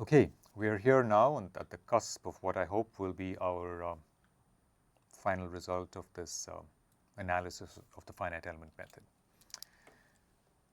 Okay, we are here now and at the cusp of what I hope will be our final result of this analysis of the finite element method.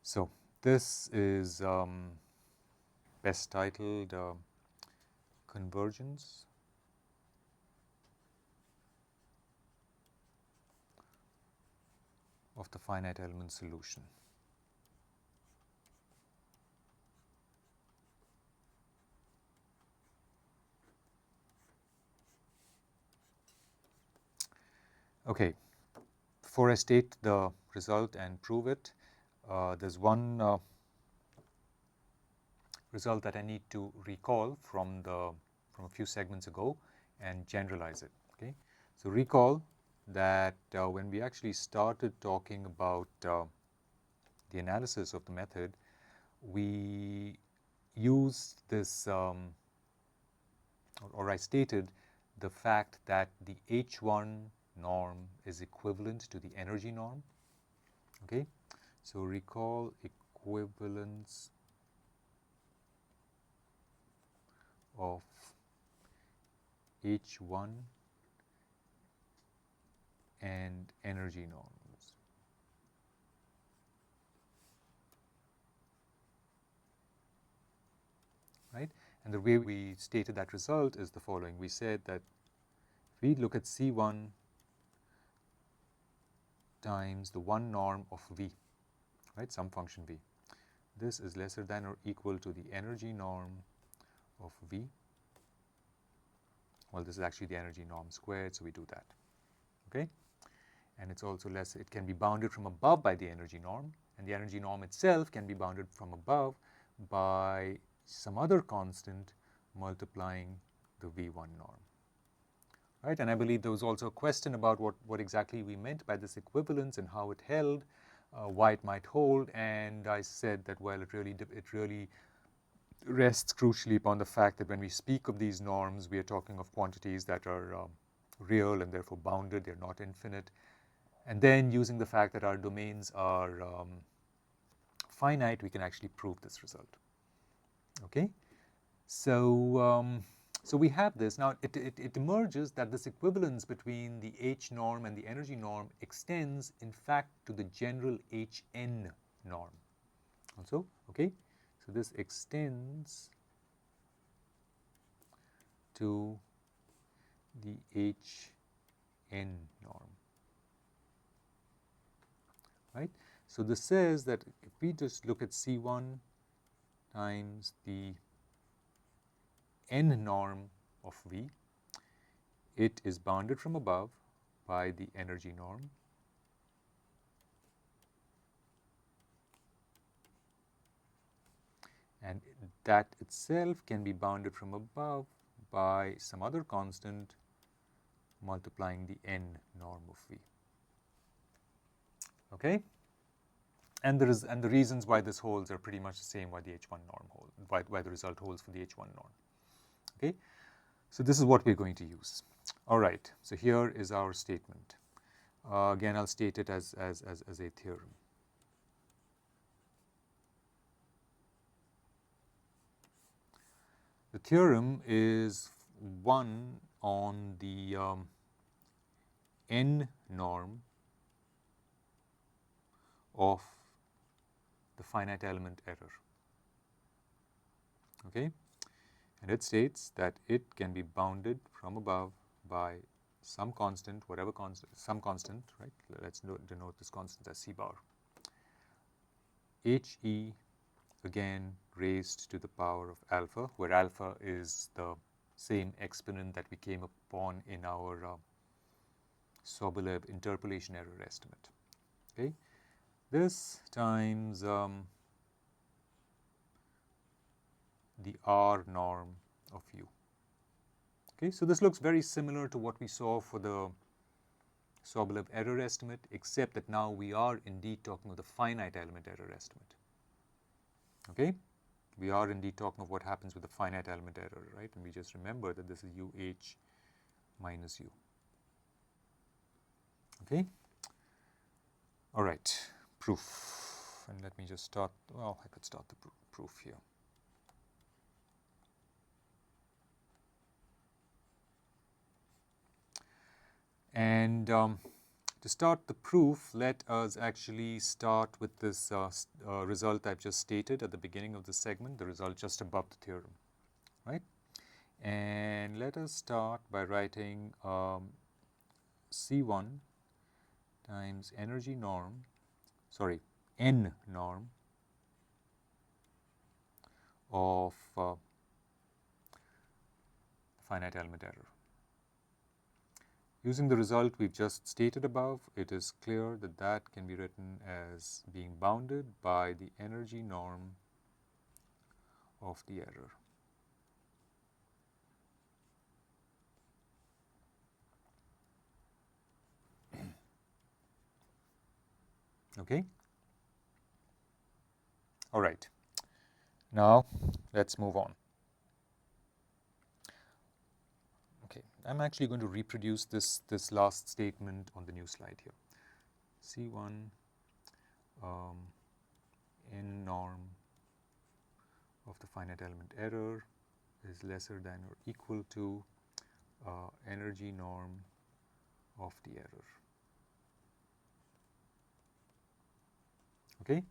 So this is best titled Convergence of the finite element solution. Okay, before I state the result and prove it, there's one result that I need to recall from a few segments ago and generalize it. Okay, so recall that when we actually started talking about the analysis of the method, we used this, or I stated the fact that the H1 norm is equivalent to the energy norm. Okay, so recall equivalence of H1 and energy norms. Right? And the way we stated that result is the following. We said that if we look at C1 times the one norm of V, right, some function V, this is lesser than or equal to the energy norm of V. Well, this is actually the energy norm squared, so we do that. Okay, and it's also less, it can be bounded from above by the energy norm, and the energy norm itself can be bounded from above by some other constant multiplying the V1 norm. Right, and I believe there was also a question about what exactly we meant by this equivalence and how it held, why it might hold, and I said that, well, it really rests crucially upon the fact that when we speak of these norms, we are talking of quantities that are real and therefore bounded, they're not infinite. And then using the fact that our domains are finite, we can actually prove this result. Okay, so so we have this. Now it emerges that this equivalence between the H norm and the energy norm extends in fact to the general Hn norm also. Okay, so this extends to the Hn norm. Right, so this says that if we just look at C1 times the n norm of V, it is bounded from above by the energy norm, and that itself can be bounded from above by some other constant multiplying the n norm of V. Okay, and the reasons why this holds are pretty much the same why the H1 norm holds, why the result holds for the H1 norm. Okay, so this is what we're going to use. All right, so here is our statement. Again, I'll state it as a theorem. The theorem is one on the n norm of the finite element error. Okay, and it states that it can be bounded from above by some constant, whatever constant, some constant, right? Let's denote this constant as C bar. He, again, raised to the power of alpha, where alpha is the same exponent that we came upon in our Sobolev interpolation error estimate. Okay, this times the R norm of U. Okay, so this looks very similar to what we saw for the Sobolev error estimate, except that now we are indeed talking of the finite element error estimate. Okay, we are indeed talking of what happens with the finite element error, right? And we just remember that this is UH minus U. Okay, all right, proof. And let me just start, well, I could start the proof here. And to start the proof, let us actually start with this result I've just stated at the beginning of the segment, the result just above the theorem, right? And let us start by writing C1 times energy norm, sorry, N norm of finite element error. Using the result we've just stated above, it is clear that that can be written as being bounded by the energy norm of the error. Okay? All right. Now, let's move on. Okay, I'm actually going to reproduce this last statement on the new slide here. C1 N norm of the finite element error is lesser than or equal to energy norm of the error. Okay?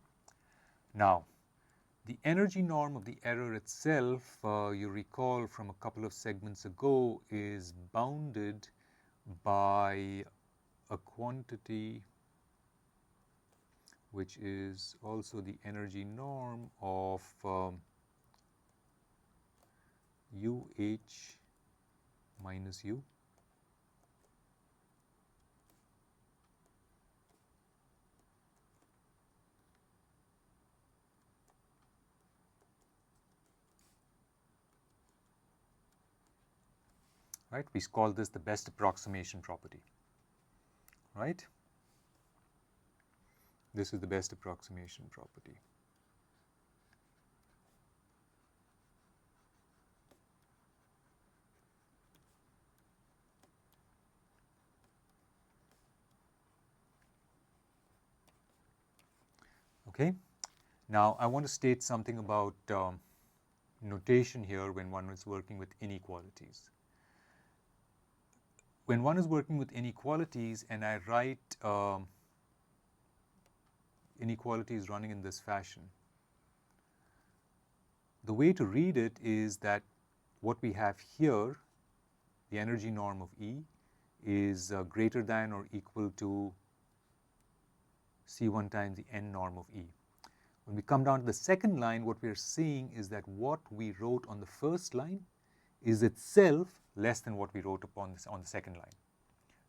Now, the energy norm of the error itself, you recall from a couple of segments ago, is bounded by a quantity which is also the energy norm of UH minus U. Right? We call this the best approximation property. Right? This is the best approximation property. Okay? Now, I want to state something about notation here when one is working with inequalities. When one is working with inequalities and I write inequalities running in this fashion, the way to read it is that what we have here, the energy norm of E, is greater than or equal to C1 times the N norm of E. When we come down to the second line, what we are seeing is that what we wrote on the first line is itself less than what we wrote upon this on the second line.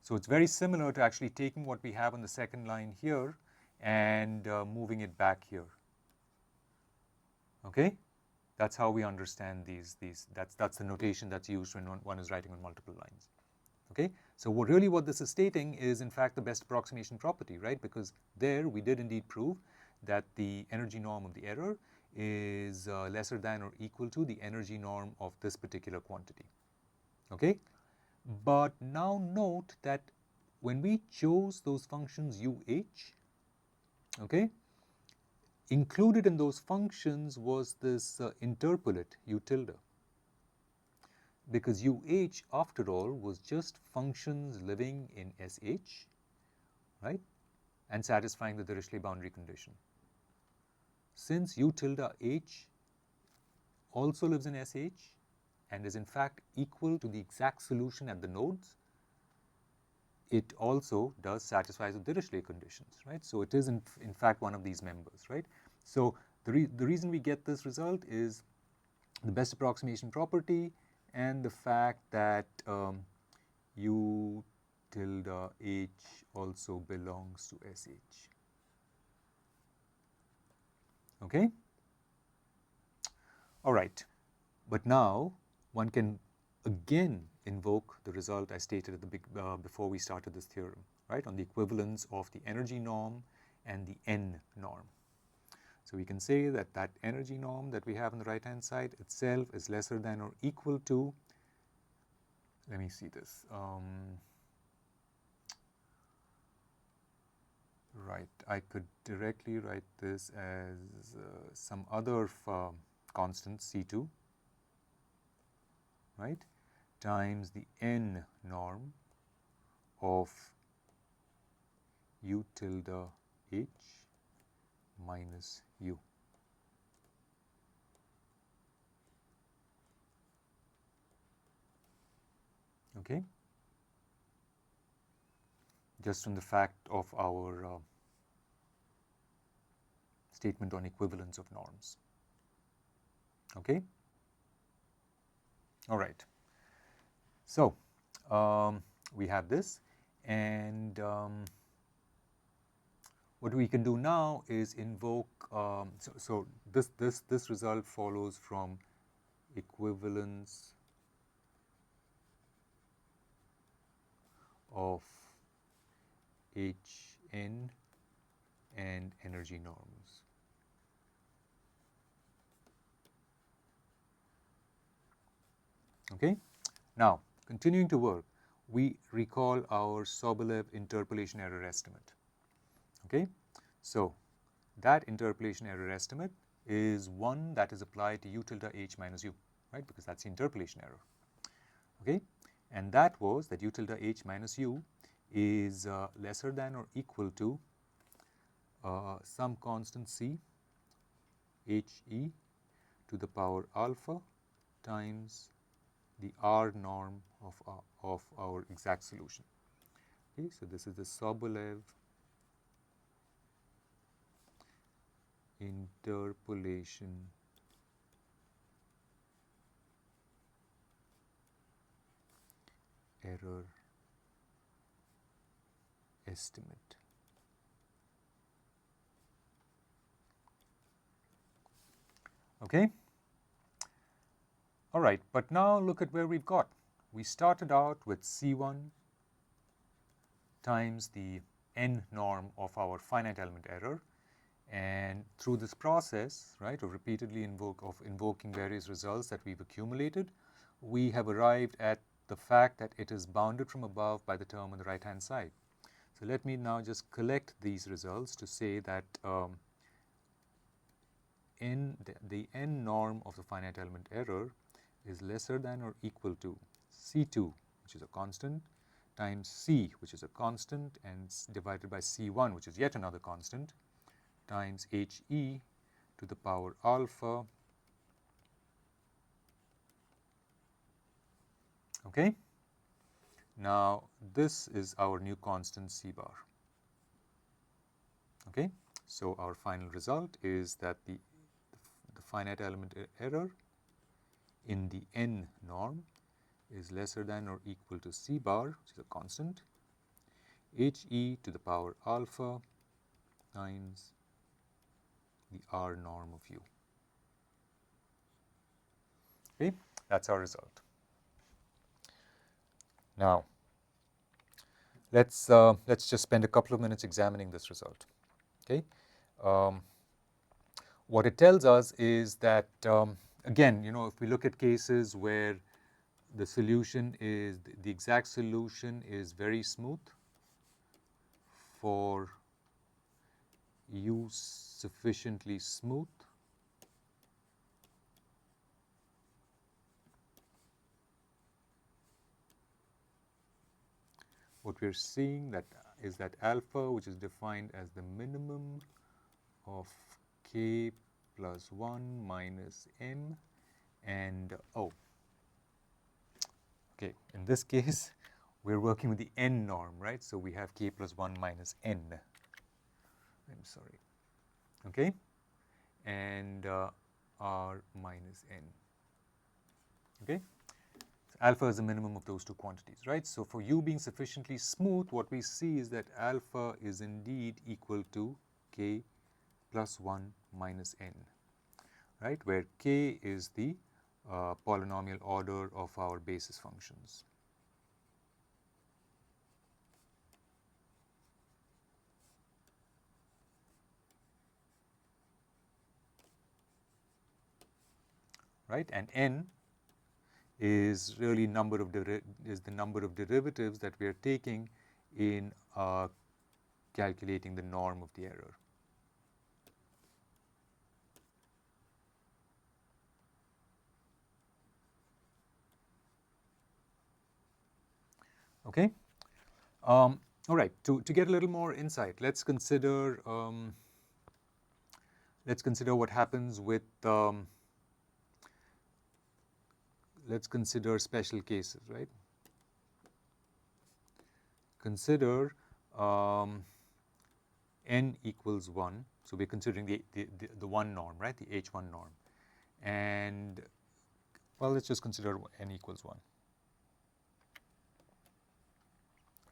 So it's very similar to actually taking what we have on the second line here and moving it back here. Okay? That's how we understand these. That's the notation that's used when one is writing on multiple lines. Okay? So what this is stating is in fact the best approximation property, right? Because there we did indeed prove that the energy norm of the error is lesser than or equal to the energy norm of this particular quantity. Okay? But now note that when we chose those functions UH, okay, included in those functions was this interpolate U tilde. Because UH, after all, was just functions living in SH, right, and satisfying the Dirichlet boundary condition. Since U tilde H also lives in SH and is in fact equal to the exact solution at the nodes, it also does satisfy the Dirichlet conditions, right? So it is in fact one of these members, right? So the reason we get this result is the best approximation property and the fact that U tilde H also belongs to SH. Okay? All right. But now one can again invoke the result I stated at the before we started this theorem, right, on the equivalence of the energy norm and the N norm. So we can say that that energy norm that we have on the right-hand side itself is lesser than or equal to, let me see this, right, I could directly write this as some other constant, C2, right, times the N norm of u tilde h minus u. Okay, just from the fact of our statement on equivalence of norms. Okay, all right. So we have this, and what we can do now is invoke. So this result follows from equivalence of Hn and energy norms. Okay. Now, continuing to work, we recall our Sobolev interpolation error estimate. Okay. So that interpolation error estimate is one that is applied to u tilde h minus u, right? Because that's the interpolation error. Okay. And that was that u tilde h minus u is lesser than or equal to some constant c he to the power alpha times the R norm of our exact solution. Okay, so this is the Sobolev interpolation error estimate. Okay. All right, but now look at where we've got. We started out with C1 times the n norm of our finite element error, and through this process, right, of repeatedly invoking various results that we've accumulated, we have arrived at the fact that it is bounded from above by the term on the right hand side. So let me now just collect these results to say that the n norm of the finite element error is lesser than or equal to C2, which is a constant, times C, which is a constant, and divided by C1, which is yet another constant, times HE to the power alpha. Okay. Now this is our new constant C bar. Okay. So our final result is that the finite element error in the n norm is lesser than or equal to C bar, which is a constant, HE to the power alpha times the R norm of u. Okay, that's our result. Now, let's just spend a couple of minutes examining this result. Okay, what it tells us is that again, if we look at cases where the solution is the exact solution is very smooth for u sufficiently smooth, what we're seeing is that alpha, which is defined as the minimum of k plus 1 minus m, and okay, in this case we're working with the n norm, right? So we have k plus 1 minus n. I'm sorry. Okay, and r minus n. Okay, so alpha is the minimum of those two quantities, right? So for u being sufficiently smooth, what we see is that alpha is indeed equal to k plus 1 minus n, right, where k is the polynomial order of our basis functions. Right, and n is really the number of derivatives that we are taking in calculating the norm of the error. Okay, All right, to get a little more insight, let's consider what happens with, let's consider special cases, right? Consider n equals 1. So we're considering the 1 norm, right? The H1 norm. And, well, let's just consider n equals 1.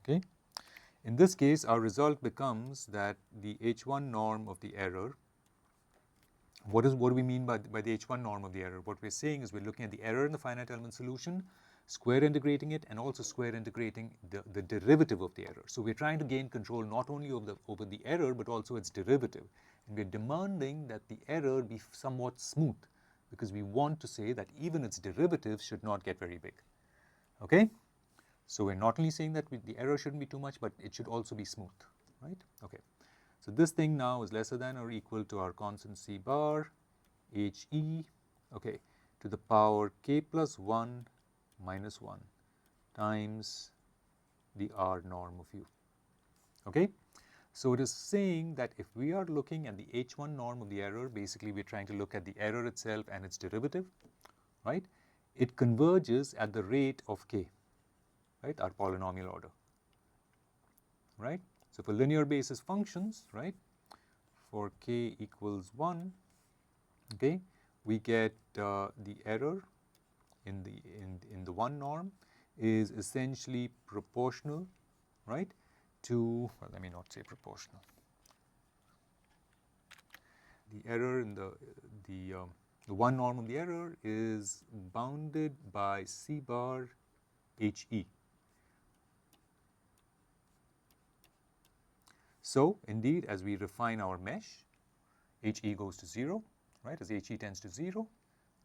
Okay? In this case, our result becomes that the H1 norm of the error, what do we mean by the H1 norm of the error? What we're saying is we're looking at the error in the finite element solution, square integrating it, and also square integrating the derivative of the error. So we're trying to gain control not only over the error, but also its derivative. And we're demanding that the error be somewhat smooth, because we want to say that even its derivatives should not get very big. Okay? So we're not only saying that the error shouldn't be too much, but it should also be smooth, right? Okay. So this thing now is lesser than or equal to our constant C bar, HE, okay, to the power k plus 1 minus 1 times the R norm of U. Okay? So it is saying that if we are looking at the H1 norm of the error, basically we're trying to look at the error itself and its derivative, right? It converges at the rate of k, right? Our polynomial order, right? So for linear basis functions, right, for k equals 1, okay, we get the error in the 1 norm is essentially proportional, right, to, well, let me not say proportional. The error in the 1 norm of the error is bounded by C bar HE. So indeed, as we refine our mesh, HE goes to 0, right? As HE tends to 0,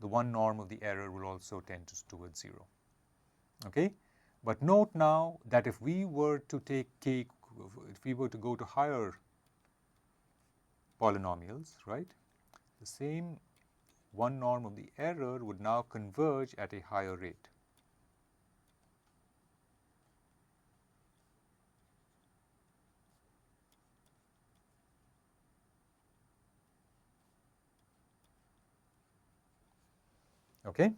the 1 norm of the error will also tend towards 0. Okay? But note now that if we were to take k, if we were to go to higher polynomials, right, the same 1 norm of the error would now converge at a higher rate. Okay?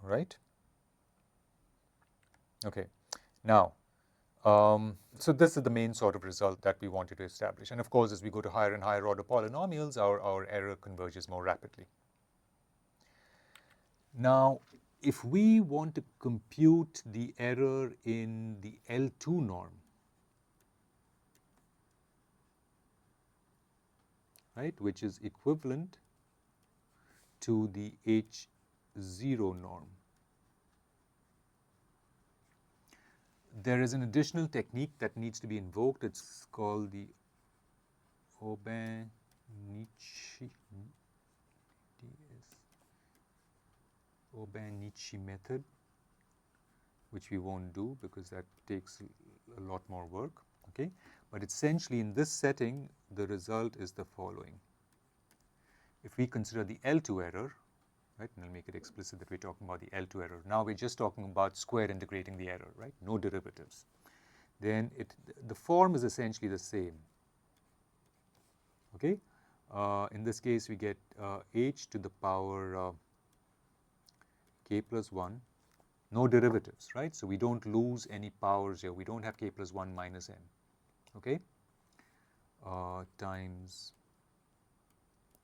All right? Okay. Now, so this is the main sort of result that we wanted to establish. And of course, as we go to higher and higher order polynomials, our error converges more rapidly. Now, if we want to compute the error in the L2 norm, right, which is equivalent to the H0 norm, there is an additional technique that needs to be invoked. It's called the Open.Michigan method, which we won't do because that takes a lot more work. Okay, but essentially in this setting, the result is the following. If we consider the L2 error, right, and I'll make it explicit that we're talking about the L2 error. Now we're just talking about square integrating the error, right? No derivatives. Then the form is essentially the same. Okay? In this case, we get h to the power k plus 1, no derivatives, right? So we don't lose any powers here. We don't have k plus 1 minus n, okay? Times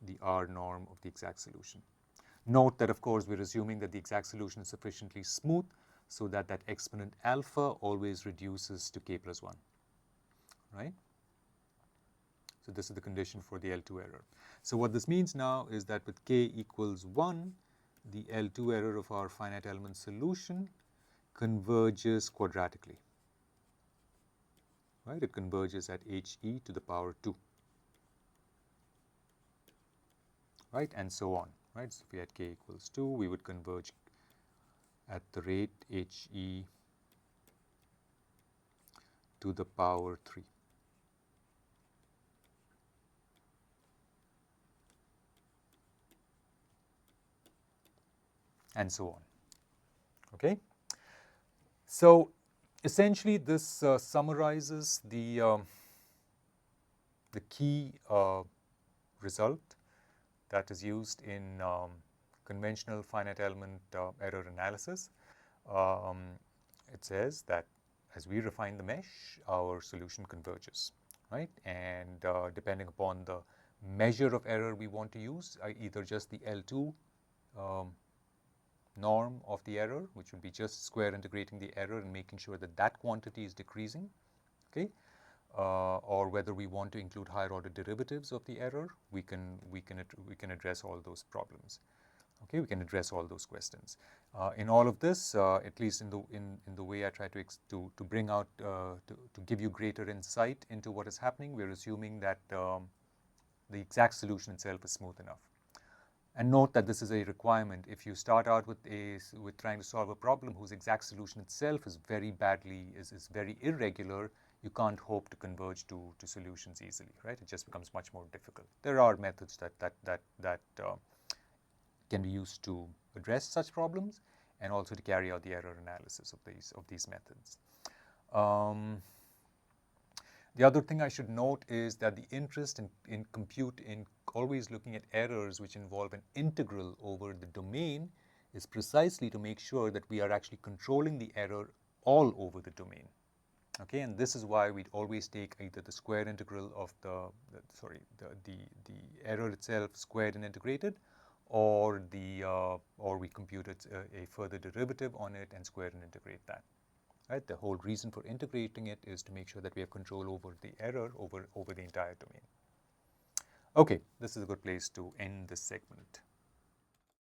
the R norm of the exact solution. Note that, of course, we're assuming that the exact solution is sufficiently smooth so that that exponent alpha always reduces to k plus 1, right? So this is the condition for the L2 error. So what this means now is that with k equals 1, the L2 error of our finite element solution converges quadratically, right? It converges at HE to the power 2, right? And so on, right? So if we had k equals 2, we would converge at the rate HE to the power 3. And so on, okay? So essentially, this summarizes the key result that is used in conventional finite element error analysis. It says that as we refine the mesh, our solution converges, right? And depending upon the measure of error we want to use, either just the L2 norm of the error, which would be just square integrating the error and making sure that that quantity is decreasing, okay? Or whether we want to include higher order derivatives of the error, we can address all those problems. Okay, we can address all those questions. In all of this, at least in the way I try to bring out to give you greater insight into what is happening, we're assuming that the exact solution itself is smooth enough. And note that this is a requirement. If you start out with trying to solve a problem whose exact solution itself is very very irregular, you can't hope to converge to solutions easily, right? It just becomes much more difficult. There are methods that can be used to address such problems and also to carry out the error analysis of these methods. The other thing I should note is that the interest in always looking at errors which involve an integral over the domain is precisely to make sure that we are actually controlling the error all over the domain. Okay, and this is why we'd always take either the square integral of the error itself squared and integrated, or we compute a further derivative on it and square and integrate that. Right? The whole reason for integrating it is to make sure that we have control over the error over the entire domain. Okay, this is a good place to end this segment.